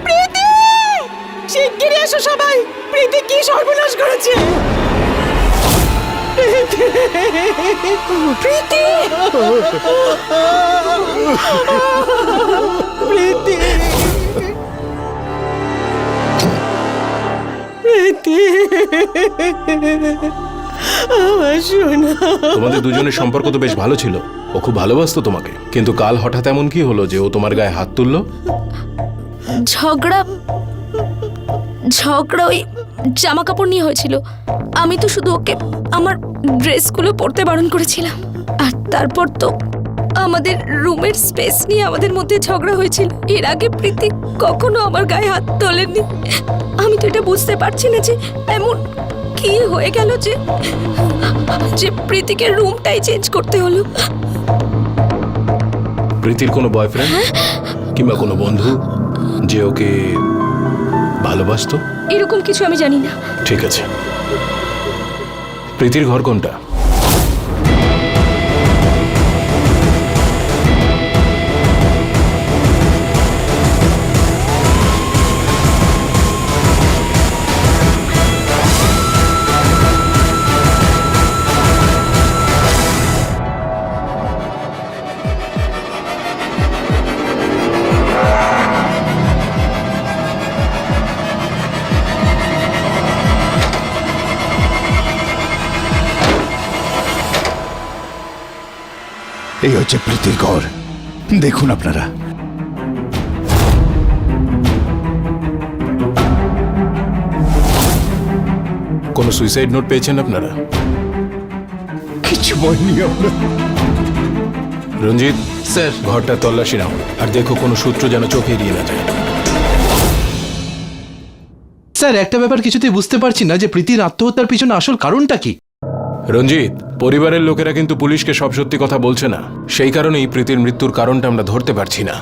প্রীতি, শিগগিরই এসো সবাই, প্রীতি কি সর্বনাশ করেছে। প্রীতি, প্রীতি, প্রীতি, আমার সোনা। তোমাদের দুজনের সম্পর্ক তো বেশ ভালো ছিল, ও খুব ভালোবাসতো তোমাকে, কিন্তু কাল হঠাৎ এমন কি হলো যে ও তোমার গায়ে হাত তুললো? ঝগড়া ওই জামা কাপড় নিয়ে হয়েছিল। আমি তো শুধু ওকে আমার ড্রেসগুলো পরতে বারণ করেছিলাম, আর তারপর তো আমাদের রুমের স্পেস নিয়ে আমাদের মধ্যে ঝগড়া হয়েছিল। এর আগে প্রীতি কখনো আমার গায়ে হাত তোলেনি। আমি তো এটা বুঝতে পারছি না যে এমন কি হয়ে গেল যে প্রীতিকে রুমটাই চেঞ্জ করতে হলো। প্রীতির কোনো বয়ফ্রেন্ড কিংবা কোনো বন্ধু যে ওকে ভালোবাসতো? এরকম কিছু আমি জানি না। ঠিক আছে, প্রীতির ঘর কোনটা? এই হচ্ছে প্রীতির ঘর, দেখুন আপনারা। কোনো সুইসাইড নোট পেয়েছেন আপনারা? কিছু বলেনি আমরা। রঞ্জিত স্যার, ঘরটা তল্লাশি নাও আর দেখো কোনো সূত্র যেন চোখে এড়িয়ে না যায়। স্যার, একটা ব্যাপার কিছুতেই বুঝতে পারছি না যে প্রীতির আত্মহত্যার পিছনে আসল কারণটা কি। রঞ্জিত, পরিবারের লোকেরা কিন্তু পুলিশকে সব সত্যি কথা বলছে না, সেই কারণেই প্রীতির মৃত্যুর কারণটা আমরা ধরতে পারছি না।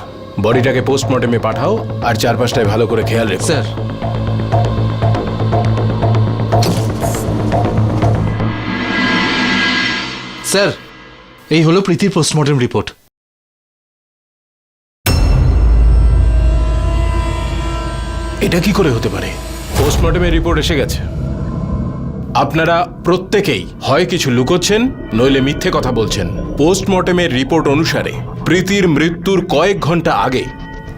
বডিটাকে পোস্টমর্টেমে পাঠাও আর চারপাশটায় ভালো করে খেয়াল রেখো। স্যার, স্যার, এই হলো প্রীতির পোস্টমর্টেম রিপোর্ট। এটা কি করে হতে পারে? পোস্টমর্টেমের রিপোর্ট এসে গেছে। আপনারা প্রত্যেকেই হয় কিছু লুকোচ্ছেন নইলে মিথ্যে কথা বলছেন। পোস্টমর্টেমের রিপোর্ট অনুসারে প্রীতির মৃত্যুর কয়েক ঘন্টা আগে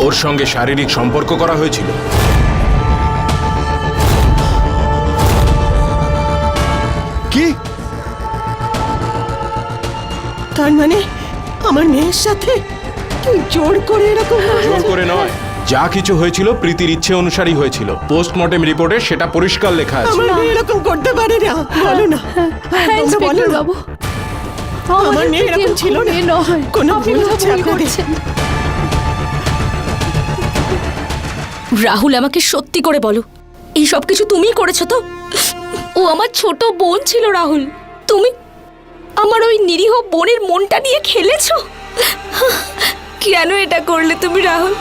ওর সঙ্গে শারীরিক সম্পর্ক করা হয়েছিল। কি? তার মানে আমার মেয়ের সাথে তুই জোর করে এরকম জোর করে নয়, যা কিছু হয়েছিল প্রীতির ইচ্ছে অনুসারী হয়েছিল। পোস্টমর্টেম রিপোর্টে সেটা পরিষ্কার লেখা আছে। আমার মেয়ে এরকম করতে পারে না, বলো না। তোমরা বলো না। বাবু, আমার মেয়ে এরকম ছিল না, কোনো ভুল হচ্ছে আপনাদের। রাহুল, আমাকে সত্যি করে বলো, এই সব কিছু তুমিই করেছো তো? ও আমার ছোট বোন ছিল রাহুল, তুমি আমার ওই নিরীহ বোনের মনটা নিয়ে খেলেছো। কেন এটা করলে তুমি রাহুল?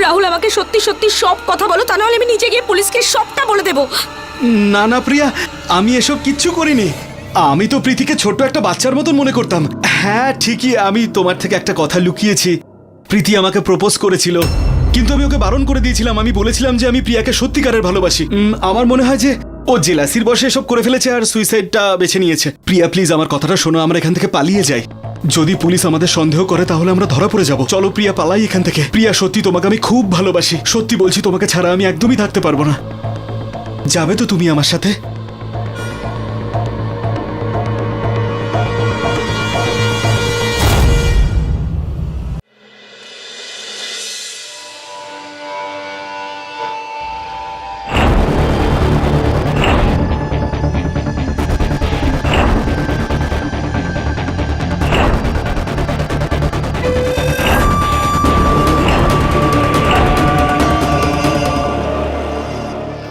রাহুল, আমাকে সত্যি সত্যি সব কথা বলো, তা নাহলে আমি নিজে গিয়ে পুলিশকে সবটা বলে দেবো। না না প্রিয়া, আমি এসব কিচ্ছু করিনি। আমি তো প্রীতিকে ছোট্ট একটা বাচ্চার মতন মনে করতাম। হ্যাঁ ঠিকই, আমি তোমার থেকে একটা কথা লুকিয়েছি। প্রীতি আমাকে প্রপোজ করেছিল, কিন্তু আমি ওকে বারণ করে দিয়েছিলাম। আমি বলেছিলাম যে আমি প্রিয়াকে সত্যিকারের ভালোবাসি। আমার মনে হয় যে ও জেলাসির বশে এসব করে ফেলেছে আর সুইসাইডটা বেছে নিয়েছে। প্রিয়া প্লিজ আমার কথাটা শোনো, আমরা এখান থেকে পালিয়ে যাই। যদি পুলিশ আমাদের সন্দেহ করে তাহলে আমরা ধরা পড়ে যাব। চলো প্রিয়া, পালাই এখান থেকে। প্রিয়া সত্যি তোমাকে আমি খুব ভালোবাসি, সত্যি বলছি, তোমাকে ছাড়া আমি একদমই থাকতে পারবো না। যাবে তো তুমি আমার সাথে?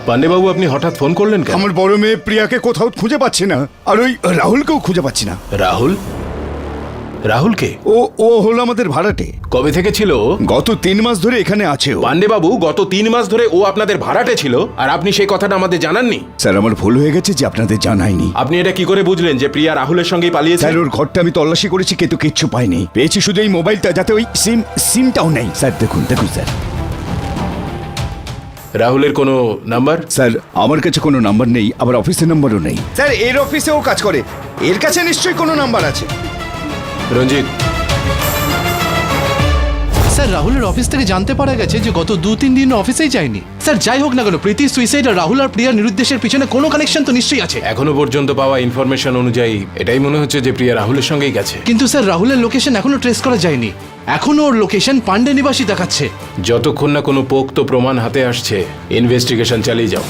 পান্ডেবাবু, আপনি হঠাৎ ফোন করলেন কেন? আমার বড় মেয়ে প্রিয়াকে কোথাও খুঁজে পাচ্ছি না, আর ওই রাহুলকেও খুঁজে পাচ্ছি না। রাহুল? রাহুলকে? ও হলো আমাদের ভাড়াটে। কবে থেকে ছিল? গত 3 মাস ধরে এখানে আছে ও। পান্ডেবাবু, গত 3 মাস ধরে ও আপনাদের ভাড়াটে ছিল আর আপনি সেই কথাটা আমাদের জানাননি? স্যার, আমার ভুল হয়ে গেছে যে আপনাদের জানাইনি। আপনি এটা কি করে বুঝলেন যে প্রিয়া রাহুলের সঙ্গেই পালিয়েছে? স্যার, ওর ঘরটা আমি তল্লাশি করেছি কিন্তু কিচ্ছু পাইনি। পেয়েছি শুধু এই মোবাইলটা, যাতে ওই সিমটাও নেই। স্যার দেখুন স্যার। রাহুলের কোনো নাম্বার? স্যার, আমার কাছে কোনো নাম্বার নেই, আবার অফিসের নাম্বারও নেই। স্যার, এর অফিসেও কাজ করে, এর কাছে নিশ্চয়ই কোনো নাম্বার আছে। রঞ্জিত, স্যার, রাহুলের অফিস থেকে জানতে পারা গেছে যে গত 2-3 দিন অফিসেই যায়নি। স্যার, যাই হোক না কেন, প্রীতি সুইসাইড আর রাহুল আর প্রিয়ার নিরুদ্দেশের পিছনে কোনো কানেকশন তো নিশ্চয়ই আছে। এখনো পর্যন্ত পাওয়া ইনফরমেশন অনুযায়ী এটাই মনে হচ্ছে যে প্রিয়া রাহুলের সঙ্গেই গেছে। কিন্তু স্যার, রাহুলের লোকেশন এখনো ট্রেস করা যায়নি। এখনো ওর লোকেশন পান্ডে নিবাসী দেখাচ্ছে। যতক্ষণ না কোনো পোক্ত প্রমাণ হাতে আসছে, ইনভেস্টিগেশন চালিয়ে যাও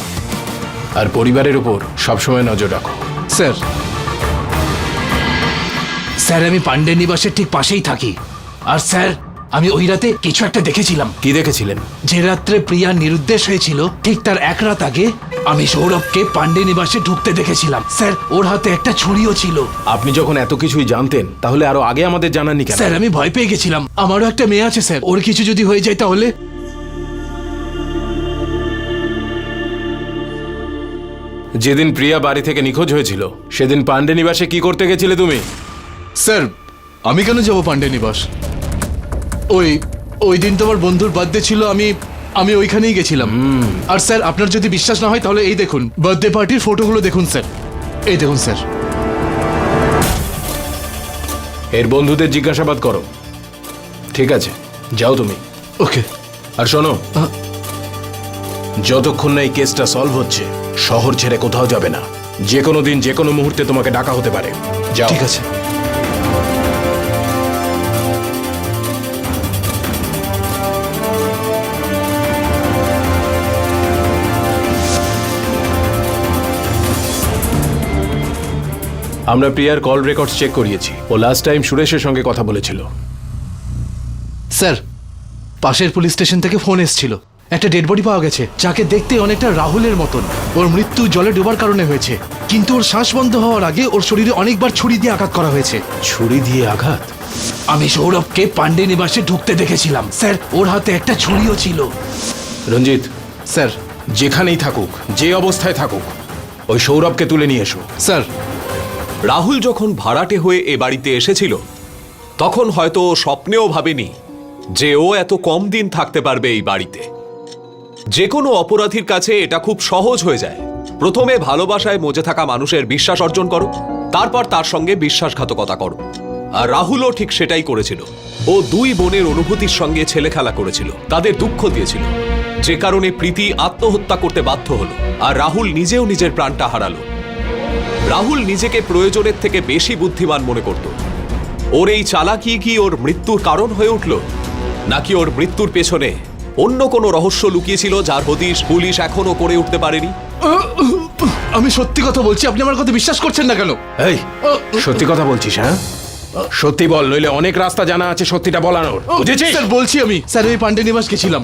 আর পরিবারের উপর সবসময় নজর রাখো। স্যার, স্যার, আমি পান্ডে নিবাসের ঠিক পাশেই থাকি। আর স্যার, আমি ওই রাতে কিছু একটা দেখেছিলাম। কি দেখেছিলেন? যে রাত্রে প্রিয়া নিরুদ্দেশ হয়েছিল ঠিক তার 1 রাত আগে আমি সৌরভকে পান্ডে নিবাসে ঢুকতে দেখেছিলাম। স্যার, ওর হাতে একটা ছুরিও ছিল। আপনি যখন এত কিছুই জানতেন তাহলে আরো আগে আমাদের জানাননি কেন? স্যার, আমি ভয় পেয়ে গেছিলাম। আমারও একটা মেয়ে আছে স্যার, ওর কিছু যদি হয়ে যায় তাহলে। যেদিন প্রিয়া বাড়ি থেকে নিখোঁজ হয়েছিল সেদিন পান্ডে নিবাসে কি করতে গেছিলে তুমি? স্যার, আমি কেন যাব পান্ডে নিবাস? ওই দিন তোমার বন্ধুর বার্থডে ছিল, আমি ওইখানেই গেছিলাম। আর স্যার, আপনার যদি বিশ্বাস না হয় তাহলে এই দেখুন, বার্থডে পার্টির ফটোগুলো দেখুন স্যার। এই দেখুন স্যার। এর বন্ধুদের জিজ্ঞাসাবাদ করো। ঠিক আছে, যাও তুমি। ওকে। আর শোনো, যতক্ষণ না এই কেসটা সলভ হচ্ছে শহর ছেড়ে কোথাও যাবে না। যে কোনো দিন যে কোনো মুহূর্তে তোমাকে ডাকা হতে পারে। যাও। ঠিক আছে। আমরা প্রিয়ার কল রেকর্ডস চেক করিয়েছি। ও লাস্ট টাইম সুরেশের সঙ্গে কথা বলেছিল। স্যার, পাশের পুলিশ স্টেশন থেকে ফোন এসেছিল, একটা ডেড বডি পাওয়া গেছে, যাকে দেখতে অনেকটা রাহুলের মতন। ওর মৃত্যু জলে ডোবার কারণে হয়েছে, কিন্তু ওর শ্বাস বন্ধ হওয়ার আগে ওর শরীরে অনেকবার ছুরি দিয়ে আঘাত করা হয়েছে। ছুরি দিয়ে আঘাত? আমি সৌরভকে পান্ডে নিবাসে ঢুকতে দেখেছিলাম স্যার, ওর হাতে একটা ছুরিও ছিল। রঞ্জিত, স্যার। যেখানেই থাকুক, যে অবস্থায় থাকুক, ওই সৌরভকে তুলে নিয়ে এসো। স্যার। রাহুল যখন ভাড়াটে হয়ে এ বাড়িতে এসেছিল তখন হয়তো ও স্বপ্নেও ভাবেনি যে ও এত কম দিন থাকতে পারবে এই বাড়িতে। যে কোনো অপরাধীর কাছে এটা খুব সহজ হয়ে যায়। প্রথমে ভালোবাসায় মজে থাকা মানুষের বিশ্বাস অর্জন করো, তারপর তার সঙ্গে বিশ্বাসঘাতকতা করো। আর রাহুলও ঠিক সেটাই করেছিল। ও দুই বোনের অনুভূতির সঙ্গে ছেলে খেলা করেছিল, তাদের দুঃখ দিয়েছিল, যে কারণে প্রীতি আত্মহত্যা করতে বাধ্য হলো আর রাহুল নিজেও নিজের প্রাণটা হারালো। রাহুল নিজেকে প্রয়োজনের থেকে বেশি বুদ্ধিমান মনে করত। ওর এই চালাকি কি ওর মৃত্যুর কারণ হয়ে উঠল, নাকি ওর মৃত্যুর পেছনে অন্য কোনো রহস্য লুকিয়েছিল যার হদিশ পুলিশ এখনো করে উঠতে পারেনি? আমি সত্যি কথা বলছি, আপনি আমার কথা বিশ্বাস করছেন না কেন? এই, সত্যি কথা বলছিস? হ্যাঁ, সত্যি বল, নইলে অনেক রাস্তা জানা আছে সত্যিটা বলানোর, বুঝেছিস? স্যার বলছি, আমি স্যার ওই পান্ডে নিবাস গেছিলাম।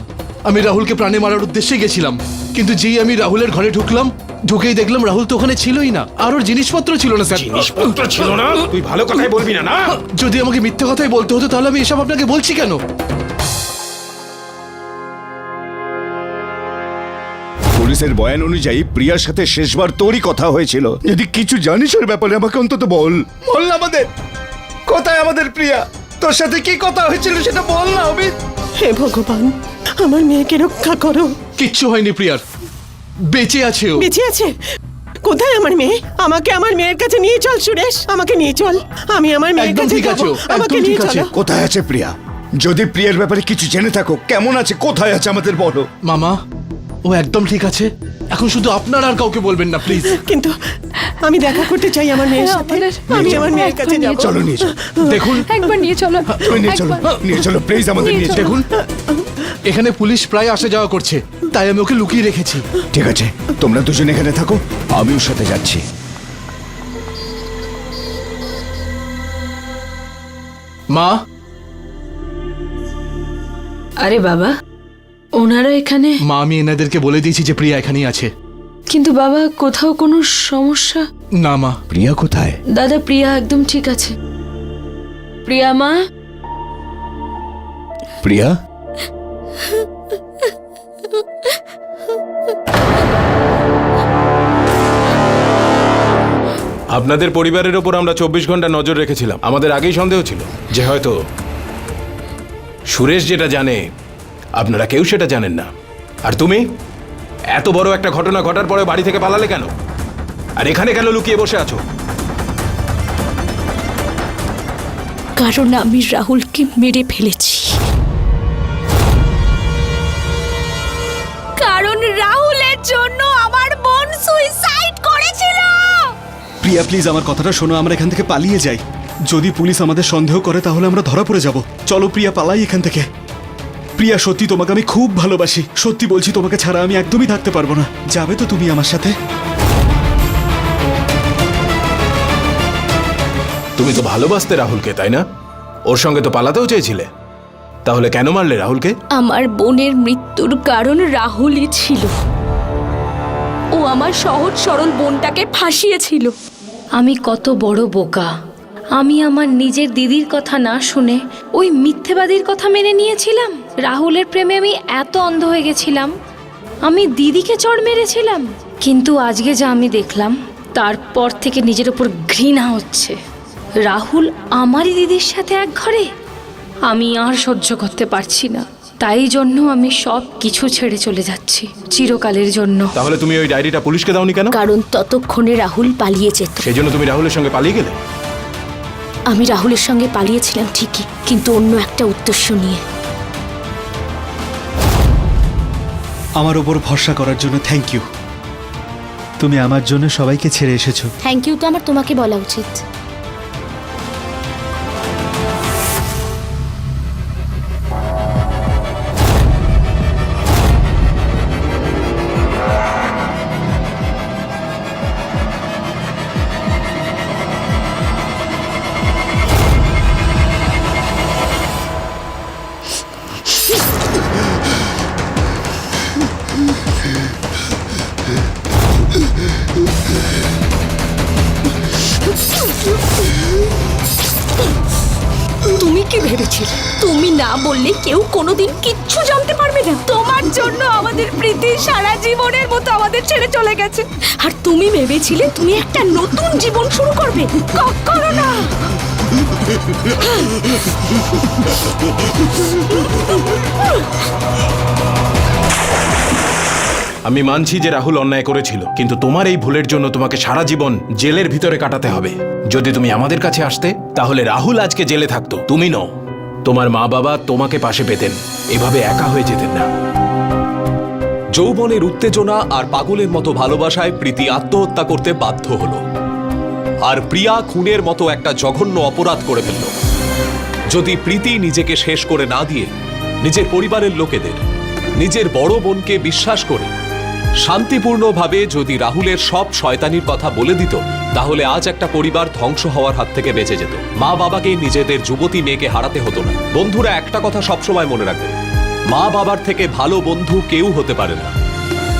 আমি রাহুলকে প্রাণে মারার উদ্দেশ্যে গেছিলাম, কিন্তু যেই আমি রাহুলের ঘরে ঢুকলাম, ঢুকেই দেখলাম রাহুল তো ওখানে ছিলই না, আর ওর জিনিসপত্র ছিল না। স্যার, জিনিসপত্র ছিল না? তুই ভালো কথাই বলবি না? না, যদি আমাকে মিথ্যে কথাই বলতে হতো তাহলে আমি এসব আপনাকে বলছি কেন? পুলিশের বয়ান অনুযায়ী প্রিয়ার সাথে শেষবার তোরই কথা হয়েছিল। যদি কিছু জানিস ওর ব্যাপারে আমাকে অন্তত বল। বল না আমাদের, কোথায় আমাদের প্রিয়া? তোর সাথে কি কথা হয়েছিল সেটা বল না অমিত। হে ভগবান, আমার মেয়েকে রক্ষা করো। কিচ্ছু হয়নি প্রিয়ার, বেঁচে আছে ও। বেঁচে আছে? কোথায় আমার মেয়ে? আমাকে আমার মেয়ের কাছে নিয়ে চল সুরেশ, আমাকে নিয়ে চল। আমি আমার মেয়ের একদম কাছে ঠিক আছে যাবো, ও, একদম আমাকে ঠিক নিয়ে আছে। চলো। কোথায় আছে প্রিয়া? যদি প্রিয়ার ব্যাপারে কিছু জেনে থাকো, কেমন আছে, কোথায় আছে আমাদের বলো। মামা, ও একদম ঠিক আছে। এখন শুধু আপনার আর কাউকে বলবেন না প্লিজ। কিন্তু আমি দেখা করতে চাই আমার মেয়ের সাথে। আমি আমার মেয়ের কাছে যাব। চলো নিয়ে চলো। দেখুন, একবার নিয়ে চলো, তুমি নিয়ে চলো, নিয়ে চলো প্লিজ, আমাদের নিয়ে চলো। দেখুন, এখানে পুলিশ প্রায় আসা যাওয়া করছে, তাই আমি ওকে লুকিয়ে রেখেছি। ঠিক আছে, তোমরা দুজন এখানে থাকো, আমি ওর সাথে যাচ্ছি। মা। আরে বাবা, ওনারা এখানে? মা, আমি এনাদেরকে বলে দিয়েছি যে প্রিয়া এখানেই আছে। কিন্তু বাবা, কোথাও কোনো সমস্যা? না মা। প্রিয়া কোথায়? দাদা, প্রিয়া একদম ঠিক আছে। প্রিয়া মা। প্রিয়া? আপনাদের পরিবারের ওপর আমরা 24 ঘন্টা নজর রেখেছিলাম। আমাদের আগেই সন্দেহ ছিল যে হয়তো সুরেশ যেটা জানে আপনারা কেউ সেটা জানেন না। আর তুমি এত বড় একটা ঘটনা ঘটার পরে বাড়ি থেকে পালালে কেন? আর এখানে কেন লুকিয়ে বসে আছো? কারণ আমি রাহুলকে মেরে ফেলেছি। কারণ রাহুলের জন্য আমার বোন সুইসাইড করেছিল। প্রিয়া প্লিজ আমার কথাটা শোনো, আমরা এখান থেকে পালিয়ে যাই। যদি পুলিশ আমাদের সন্দেহ করে তাহলে আমরা ধরা পড়ে যাব। চলো প্রিয়া, পালাই এখান থেকে। প্রিয়া, সত্যি তোমাকে আমি খুব ভালোবাসি। সত্যি বলছি, তোমাকে ছাড়া আমি একদমই থাকতে পারবো না। যাবে তো তুমি আমার সাথে? তুমি তো ভালোবাসতে রাহুলকে, তাই না? ওর সঙ্গে তো পালাতেও চেয়েছিলে, তাহলে কেন মারলে রাহুলকে? আমার বোনের মৃত্যুর কারণ রাহুলই ছিল। ও আমার সহজ সরল বোনটাকে ফাঁসিয়েছিল। আমি কত বড় বোকা! আমি আমার নিজের দিদির কথা না শুনে ওই মিথ্যেবাদীর কথা মেনে নিয়েছিলাম। রাহুলের প্রেমে আমি এত অন্ধ হয়ে গেছিলাম, আমি দিদিকে চড় মেরেছিলাম। কিন্তু আজকে যা আমি দেখলাম, তারপর থেকে নিজের উপর ঘৃণা হচ্ছে। রাহুল আমারই দিদির সাথে এক ঘরে, আমি আর সহ্য করতে পারছি না। তাই জন্য আমি সব কিছু ছেড়ে চলে যাচ্ছি চিরকালের জন্য। তাহলে তুমি ওই ডায়েরিটা পুলিশকে দাওনি কেন? কারণ ততক্ষণে রাহুল পালিয়ে যেত। সেই জন্য তুমি রাহুলের সঙ্গে পালিয়ে গেলে? আমি রাহুলের সঙ্গে পালিয়েছিলাম ঠিকই, কিন্তু অন্য একটা উদ্দেশ্য নিয়ে। আমার ওপর ভরসা করার জন্য থ্যাংক ইউ। তুমি আমার জন্য সবাইকে ছেড়ে এসেছো। থ্যাংক ইউ তো আমার তোমাকে বলা উচিত। কি ভেবেছিলে তুমি না বললে কেউ কোনোদিন কিচ্ছু জানতে পারবে না? তোমার জন্য আমাদের প্রীতি সারা জীবনের মতো আমাদের ছেড়ে চলে গেছে, আর তুমি ভেবেছিলে তুমি একটা নতুন জীবন শুরু করবে। কখনো না। আমি মানছি যে রাহুল অন্যায় করেছিল, কিন্তু তোমার এই ভুলের জন্য তোমাকে সারা জীবন জেলের ভিতরে কাটাতে হবে। যদি তুমি আমাদের কাছে আসতে তাহলে রাহুল আজকে জেলে থাকতো, তুমি নও। তোমার মা বাবা তোমাকে পাশে পেতেন, এভাবে একা হয়ে যেতেন না। যৌবনের উত্তেজনা আর পাগলের মতো ভালোবাসায় প্রীতি আত্মহত্যা করতে বাধ্য হলো, আর প্রিয়া খুনের মতো একটা জঘন্য অপরাধ করে ফেলল। যদি প্রীতি নিজেকে শেষ করে না দিয়ে নিজের পরিবারের লোকেদের, নিজের বড় বোনকে বিশ্বাস করে শান্তিপূর্ণভাবে যদি রাহুলের সব শয়তানির কথা বলে দিত, তাহলে আজ একটা পরিবার ধ্বংস হওয়ার হাত থেকে বেঁচে যেত। মা বাবাকে নিজেদের যুবতী মেয়েকে হারাতে হতো না। বন্ধুরা, একটা কথা সবসময় মনে রাখবেন, মা বাবার থেকে ভালো বন্ধু কেউ হতে পারে না।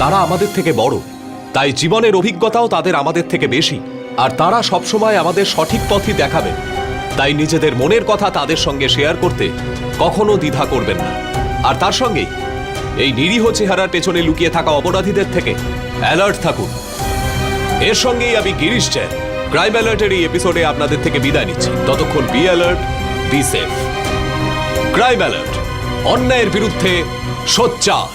তারা আমাদের থেকে বড়, তাই জীবনের অভিজ্ঞতাও তাদের আমাদের থেকে বেশি, আর তারা সবসময় আমাদের সঠিক পথই দেখাবেন। তাই নিজেদের মনের কথা তাদের সঙ্গে শেয়ার করতে কখনো দ্বিধা করবেন না। আর তার সঙ্গেই এই নিরীহ চেহারার পেছনে লুকিয়ে থাকা অপরাধীদের থেকে অ্যালার্ট থাকুন। এর সঙ্গেই আমি গিরিশ চ্যান ক্রাইম অ্যালার্টের এই এপিসোডে আপনাদের থেকে বিদায় নিচ্ছি। ততক্ষণ be alert, be safe. Crime alert, অন্যায়ের বিরুদ্ধে সোচ্চার।